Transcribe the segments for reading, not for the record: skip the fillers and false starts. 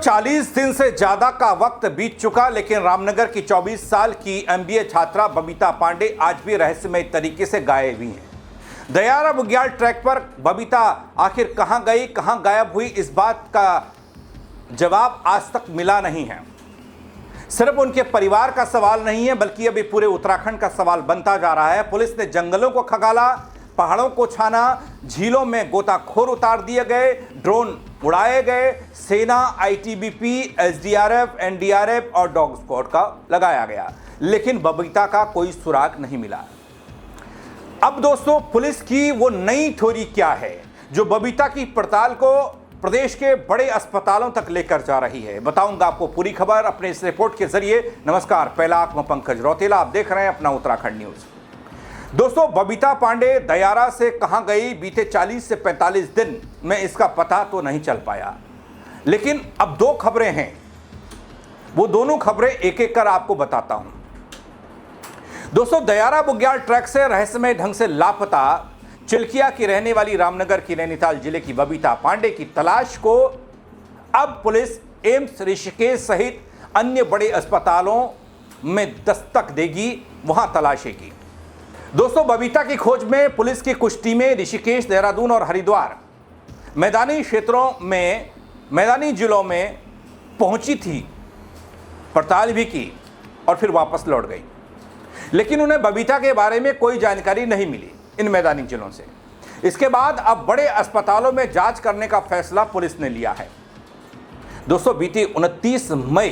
40 दिन से ज्यादा का वक्त बीत चुका, लेकिन रामनगर की 24 साल की एमबीए छात्रा बबीता पांडे आज भी रहस्यमय तरीके से गायब हुई हैं। दयारा बुग्याल ट्रैक पर बबीता आखिर कहां गई, कहां गायब हुई, इस बात का जवाब आज तक मिला नहीं है। सिर्फ उनके परिवार का सवाल नहीं है, बल्कि अभी पूरे उत्तराखंड का सवाल बनता जा रहा है। पुलिस ने जंगलों को खंगाला, पहाड़ों को छाना, झीलों में गोताखोर उतार दिए गए, ड्रोन उड़ाए गए, सेना, आईटीबीपी, एसडीआरएफ, एनडीआरएफ और डॉग स्क्वाड का लगाया गया, लेकिन बबीता का कोई सुराग नहीं मिला। अब दोस्तों, पुलिस की वो नई थ्योरी क्या है जो बबीता की पड़ताल को प्रदेश के बड़े अस्पतालों तक लेकर जा रही है, बताऊंगा आपको पूरी खबर अपने इस रिपोर्ट के जरिए। नमस्कार, पहला आंख में पंकज रौतेला, आप देख रहे हैं अपना उत्तराखंड न्यूज। दोस्तों, बबीता पांडे दयारा से कहां गई, बीते 40 से 45 दिन में इसका पता तो नहीं चल पाया, लेकिन अब दो खबरें हैं, वो दोनों खबरें एक एक कर आपको बताता हूं। दोस्तों, दयारा बुग्याल ट्रैक से रहस्यमय ढंग से लापता चिल्किया की रहने वाली रामनगर की नैनीताल जिले की बबीता पांडे की तलाश को अब पुलिस एम्स ऋषिकेश सहित अन्य बड़े अस्पतालों में दस्तक देगी, वहां तलाशेगी। दोस्तों, बबीता की खोज में पुलिस की कुछ टीमें ऋषिकेश, देहरादून और हरिद्वार मैदानी क्षेत्रों में, मैदानी जिलों में पहुंची थी, पड़ताल भी की और फिर वापस लौट गई, लेकिन उन्हें बबीता के बारे में कोई जानकारी नहीं मिली इन मैदानी जिलों से। इसके बाद अब बड़े अस्पतालों में जांच करने का फैसला पुलिस ने लिया है। दोस्तों, बीती 29 मई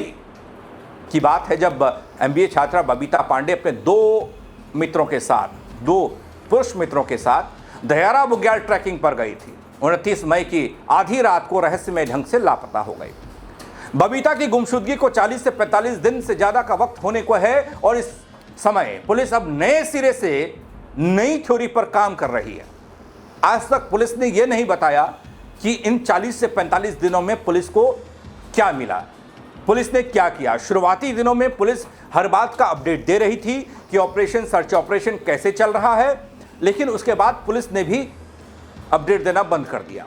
की बात है जब एमबीए छात्रा बबीता पांडे अपने दो पुरुष मित्रों के साथ दयारा बुग्याल ट्रैकिंग पर गई थी। 29 मई की आधी रात को रहस्यमय ढंग से लापता हो गई। बबीता की गुमशुदगी को 40 से 45 दिन से ज्यादा का वक्त होने को है और इस समय पुलिस अब नए सिरे से नई थ्योरी पर काम कर रही है। आज तक पुलिस ने यह नहीं बताया कि इन 40 से 45 दिनों में पुलिस को क्या मिला, पुलिस ने क्या किया। शुरुआती दिनों में पुलिस हर बात का अपडेट दे रही थी कि ऑपरेशन, सर्च ऑपरेशन कैसे चल रहा है, लेकिन उसके बाद पुलिस ने भी अपडेट देना बंद कर दिया।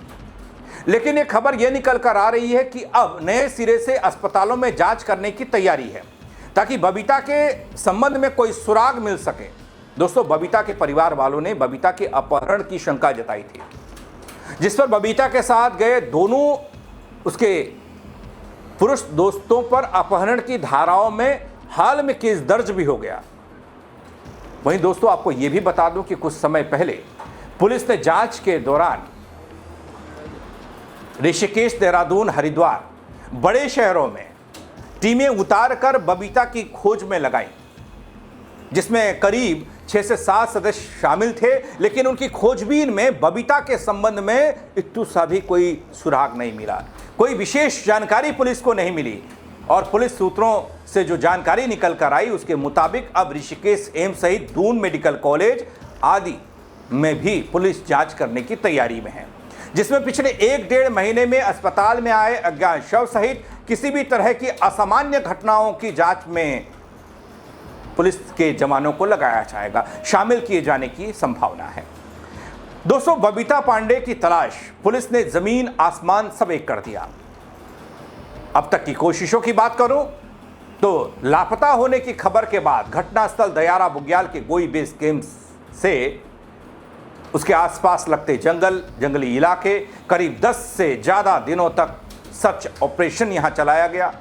लेकिन ये खबर यह निकल कर आ रही है कि अब नए सिरे से अस्पतालों में जांच करने की तैयारी है, ताकि बबीता के संबंध में कोई सुराग मिल सके। दोस्तों, बबीता के परिवार वालों ने बबीता के अपहरण की शंका जताई थी, जिस पर बबीता के साथ गए दोनों उसके पुरुष दोस्तों पर अपहरण की धाराओं में हाल में केस दर्ज भी हो गया। वहीं दोस्तों, आपको यह भी बता दूं कि कुछ समय पहले पुलिस ने जांच के दौरान ऋषिकेश, देहरादून, हरिद्वार बड़े शहरों में टीमें उतारकर बबीता की खोज में लगाई, जिसमें करीब 6 से 7 सदस्य शामिल थे, लेकिन उनकी खोजबीन में बबीता के संबंध में इत्तू सा भी कोई सुराग नहीं मिला, कोई विशेष जानकारी पुलिस को नहीं मिली। और पुलिस सूत्रों से जो जानकारी निकल कर आई उसके मुताबिक अब ऋषिकेश एम्स सहित दून मेडिकल कॉलेज आदि में भी पुलिस जांच करने की तैयारी में है, जिसमें पिछले 1-1.5 महीने में अस्पताल में आए अज्ञात शव सहित किसी भी तरह की असामान्य घटनाओं की जांच में पुलिस के जवानों को लगाया जाएगा, शामिल किए जाने की संभावना है। दोस्तों, बबीता पांडे की तलाश पुलिस ने जमीन आसमान सब एक कर दिया। अब तक की कोशिशों की बात करूं तो लापता होने की खबर के बाद घटनास्थल दयारा बुग्याल के गोई बेस कैंप से उसके आसपास लगते जंगली इलाके, करीब 10 से ज्यादा दिनों तक सर्च ऑपरेशन यहां चलाया गया।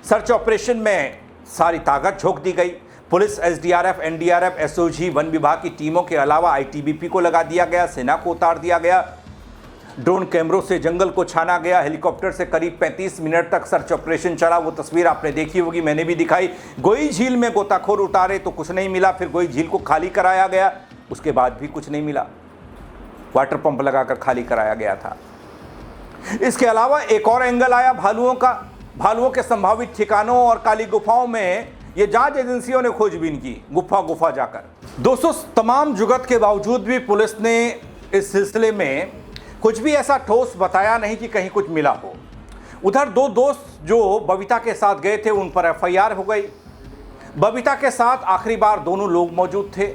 सर्च ऑपरेशन में सारी ताकत झोंक दी गई। Police, SDRF, NDRF, SOG, one विभाग की टीमों के अलावा आईटीबीपी को लगा दिया गया, सेना को उतार दिया गया, ड्रोन कैमरों से जंगल को छाना गया, हेलीकॉप्टर से करीब 35 मिनट तक सर्च ऑपरेशन चला। वो तस्वीर आपने देखी होगी, मैंने भी दिखाई। गोई झील में गोताखोर उतारे तो कुछ नहीं मिला, फिर गोई झील को खाली कराया गया, उसके बाद भी कुछ नहीं मिला, वाटर पंप लगाकर खाली कराया गया था। इसके अलावा एक और एंगल आया भालुओं का। भालुओं के संभावित ठिकानों और काली गुफाओं में ये जांच एजेंसियों ने खोजबीन की, गुफा जाकर। दोस्तों, तमाम जुगत के बावजूद भी पुलिस ने इस सिलसिले में कुछ भी ऐसा ठोस बताया नहीं कि कहीं कुछ मिला हो। उधर दो दोस्त जो बबीता के साथ गए थे उन पर एफआईआर हो गई। बबीता के साथ आखिरी बार दोनों लोग मौजूद थे।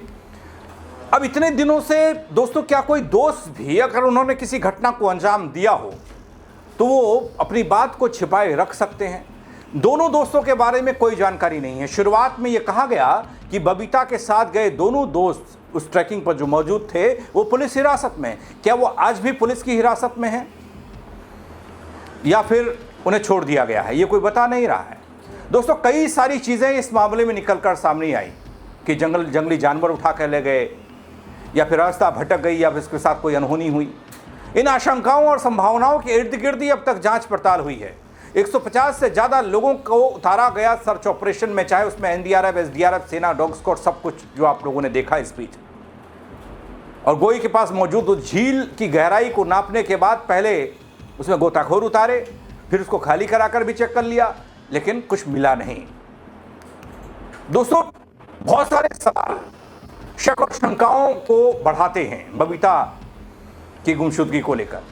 अब इतने दिनों से दोस्तों, क्या कोई दोस्त भी अगर उन्होंने किसी घटना को अंजाम दिया हो तो वो अपनी बात को छिपाए रख सकते हैं। दोनों दोस्तों के बारे में कोई जानकारी नहीं है। शुरुआत में यह कहा गया कि बबीता के साथ गए दोनों दोस्त उस ट्रैकिंग पर जो मौजूद थे वो पुलिस हिरासत में। क्या वो आज भी पुलिस की हिरासत में है या फिर उन्हें छोड़ दिया गया है, ये कोई बता नहीं रहा है। दोस्तों, कई सारी चीज़ें इस मामले में निकलकर सामने आई कि जंगली जानवर उठा कर ले गए, या फिर रास्ता भटक गई, या फिर इसके साथ कोई अनहोनी हुई। इन आशंकाओं और संभावनाओं के इर्द गिर्द ही अब तक जांच पड़ताल हुई है। 150 से ज़्यादा लोगों को उतारा गया सर्च ऑपरेशन में, चाहे उसमें एनडीआरएफ, एसडीआरएफ, सेना, डॉग स्क्वाड, सब कुछ जो आप लोगों ने देखा इस बीच। और गोई के पास मौजूद उस झील की गहराई को नापने के बाद पहले उसमें गोताखोर उतारे, फिर उसको खाली कराकर भी चेक कर लिया, लेकिन कुछ मिला नहीं। दोस्तों, बहुत सारे सवाल शक और शंकाओं को बढ़ाते हैं बबीता की गुमशुदगी को लेकर।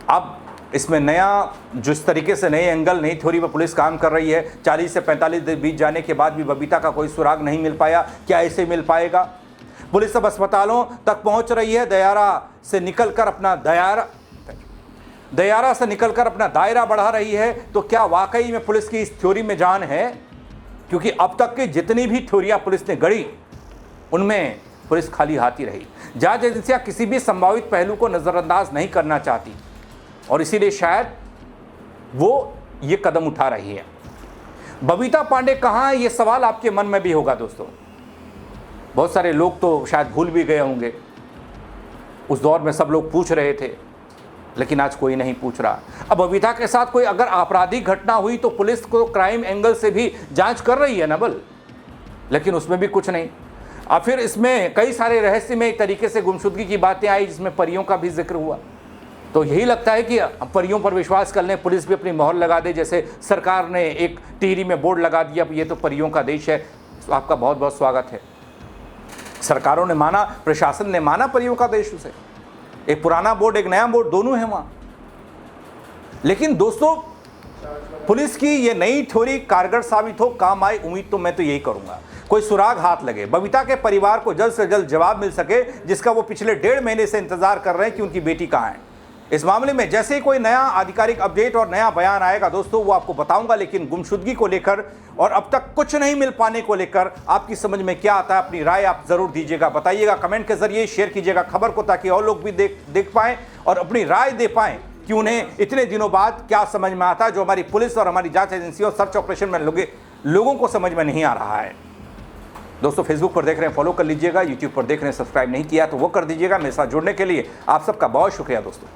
अब इसमें नया जो इस तरीके से नए एंगल, नई थ्योरी पर पुलिस काम कर रही है, 40 से 45 दिन बीत जाने के बाद भी बबीता का कोई सुराग नहीं मिल पाया। क्या ऐसे मिल पाएगा? पुलिस अब अस्पतालों तक पहुंच रही है, दयारा से निकलकर अपना दायरा बढ़ा रही है। तो क्या वाकई में पुलिस की इस थ्योरी में जान है? क्योंकि अब तक की जितनी भी थ्योरियां पुलिस ने गढ़ी, उनमें पुलिस खाली हाथ ही रही। जांच एजेंसियां किसी भी संभावित पहलू को नजरअंदाज नहीं करना चाहती और इसीलिए शायद वो ये कदम उठा रही है। बबीता पांडे कहाँ है, ये सवाल आपके मन में भी होगा दोस्तों। बहुत सारे लोग तो शायद भूल भी गए होंगे। उस दौर में सब लोग पूछ रहे थे, लेकिन आज कोई नहीं पूछ रहा। अब बबीता के साथ कोई अगर आपराधिक घटना हुई तो पुलिस को क्राइम एंगल से भी जांच कर रही है ना बल, लेकिन उसमें भी कुछ नहीं। अब फिर इसमें कई सारे रहस्यमय तरीके से गुमशुदगी की बातें आई, जिसमें परियों का भी जिक्र हुआ। तो यही लगता है कि परियों पर विश्वास कर लें, पुलिस भी अपनी मोहर लगा दे। जैसे सरकार ने एक टिहरी में बोर्ड लगा दिया, अब ये तो परियों का देश है, तो आपका बहुत बहुत स्वागत है। सरकारों ने माना, प्रशासन ने माना परियों का देश उसे। एक पुराना बोर्ड, एक नया बोर्ड, दोनों है वहां। लेकिन दोस्तों, पुलिस की ये नई थ्योरी कारगर साबित हो, काम आए, उम्मीद तो मैं तो यही करूंगा। कोई सुराग हाथ लगे, बबीता के परिवार को जल्द से जल्द जवाब मिल सके, जिसका वो पिछले 1.5 महीने से इंतजार कर रहे हैं कि उनकी बेटी कहाँ है। इस मामले में जैसे ही कोई नया आधिकारिक अपडेट और नया बयान आएगा दोस्तों, वो आपको बताऊंगा। लेकिन गुमशुदगी को लेकर और अब तक कुछ नहीं मिल पाने को लेकर आपकी समझ में क्या आता है, अपनी राय आप जरूर दीजिएगा, बताइएगा कमेंट के जरिए, शेयर कीजिएगा खबर को, ताकि और लोग भी देख पाएं और अपनी राय दे पाएं कि उन्हें इतने दिनों बाद क्या समझ में आता है, जो हमारी पुलिस और हमारी जांच एजेंसी और सर्च ऑपरेशन में लोगों को समझ में नहीं आ रहा है। दोस्तों, फेसबुक पर देख रहे हैं, फॉलो कर लीजिएगा। यूट्यूब पर देख रहे हैं, सब्सक्राइब नहीं किया तो वो कर दीजिएगा। मेरे साथ जुड़ने के लिए आप सबका बहुत शुक्रिया दोस्तों।